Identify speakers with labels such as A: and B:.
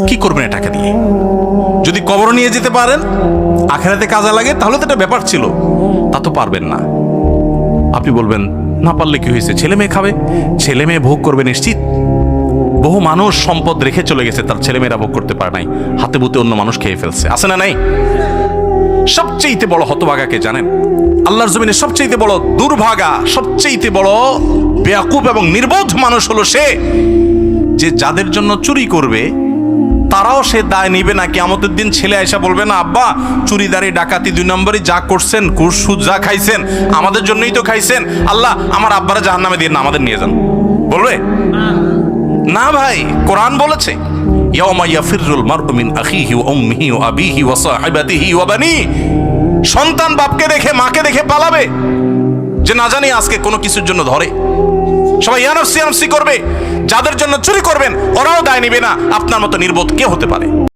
A: কি করবেন এই টাকা দিয়ে? যদি কবর নিয়ে যেতে পারেন, আখেরাতে কাজে লাগে, তাহলে তো এটা ব্যাপার ছিল। তা তো পারবেন না। আপনি বলবেন না পারলে কি হয়েছে, ছেলে মেয়ে খাবে, ছেলে মেয়ে ভোগ করবে নিশ্চিত। বহু মানুষ সম্পদ রেখে চলে গেছে, তার ছেলে মেয়েরা ভোগ করতে পারে নাই, হাতে বুতে অন্য মানুষ খেয়ে ফেলছে, আছে না নাই? সবচেয়ে বড় হতভাগাকে জানেন? আল্লাহর জমিনে সবচেয়ে বড় দুর্ভাগা, সবচেয়ে বড় বেয়াকুব এবং নির্বোধ মানুষ হলো সে, যে যাদের জন্য চুরি করবে তারাও সে দায় নিবে না। কিয়ামতের দিন ছেলে আয়সা বলবে না, আব্বা চুরিদারি ডাকাতি 2 নম্বরই যা করছেন, ঘুষ সুদ যা খাইছেন আমাদের জন্যই তো খাইছেন, আল্লাহ আমার আব্বারা জাহান্নামে দিয়ে না, আমাদের নিয়ে যান। বলবে না ভাই, কোরআন বলেছে ইয়াউমা ইয়াফিরুল মারউ মিন আখিহি ওয়া উম্মিহি ওয়া আবিহি ওয়া সাহিবাতিহি ওয়া বানি। সন্তান বাপকে দেখে মাকে দেখে পালাবে, যে না জানি আজকে কোনো কিছুর জন্য ধরে। সবাই ইয়ানফসি করবে। যাদের জন্য চুরি করবেন ওরাও দায় নিবে না। আপনার মতো নির্বোধ কে হতে পারে?